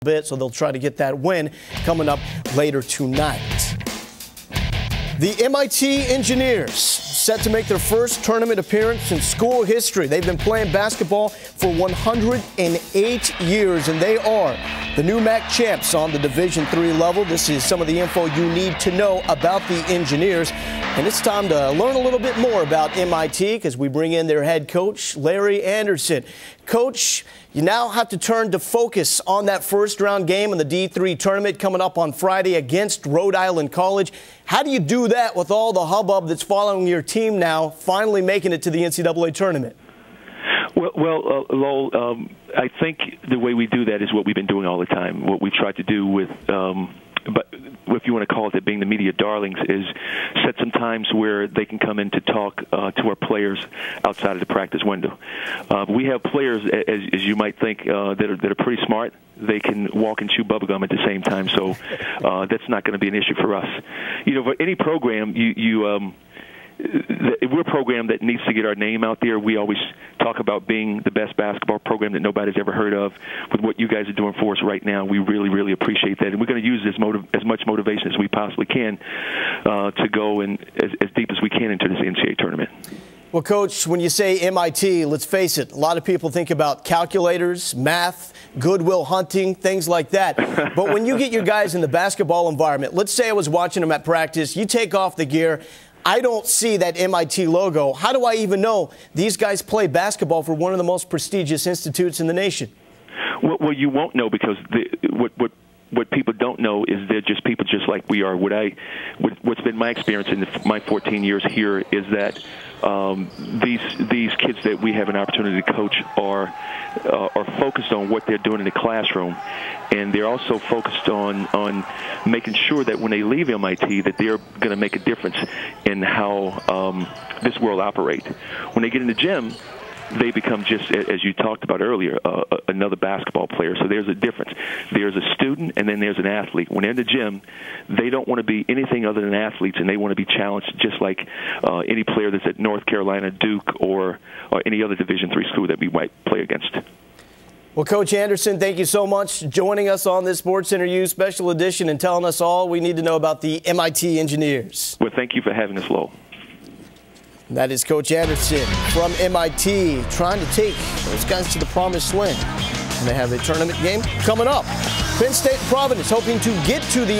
bit, so they'll try to get that win coming up later tonight. The MIT Engineers set to make their first tournament appearance in school history. They've been playing basketball for 108 years, and they are the new MAC champs on the Division III level. This is some of the info you need to know about the Engineers. And it's time to learn a little bit more about MIT because we bring in their head coach, Larry Anderson. Coach, you now have to turn to focus on that first-round game in the D3 tournament coming up on Friday against Rhode Island College. How do you do that with all the hubbub that's following your team now, finally making it to the NCAA tournament? Well, Lowell, I think the way we do that is what we've been doing all the time. What we tried to do with, but if you want to call it being the media darlings, is set some times where they can come in to talk to our players outside of the practice window. We have players, as you might think, that are pretty smart. They can walk and chew bubblegum at the same time, so that's not going to be an issue for us. You know, for any program, we're a program that needs to get our name out there. We always talk about being the best basketball program that nobody's ever heard of. With what you guys are doing for us right now, we really, really appreciate that. And we're going to use as much motivation as we possibly can to go in as deep as we can into this NCAA tournament. Well, Coach, when you say MIT, let's face it, a lot of people think about calculators, math, Goodwill Hunting, things like that. But when you get your guys in the basketball environment, let's say I was watching them at practice, you take off the gear, I don't see that MIT logo. How do I even know these guys play basketball for one of the most prestigious institutes in the nation? Well, you won't know because what people don't know is they're just people just like we are. What's been my experience in my 14 years here is that these kids that we have an opportunity to coach are focused on what they're doing in the classroom, and they're also focused on making sure that when they leave MIT that they're going to make a difference in how this world operates. When they get in the gym, they become, just as you talked about earlier, another basketball player. So there's a difference. There's a student and then there's an athlete. When they're in the gym, they don't want to be anything other than athletes, and they want to be challenged just like any player that's at North Carolina, Duke, or any other Division III school that we might play against. Well, Coach Anderson, thank you so much for joining us on this Sports Interview Special Edition and telling us all we need to know about the MIT Engineers. Well, thank you for having us, Lowell. That is Coach Anderson from MIT trying to take those guys to the promised land. And they have a tournament game coming up. Penn State Providence hoping to get to the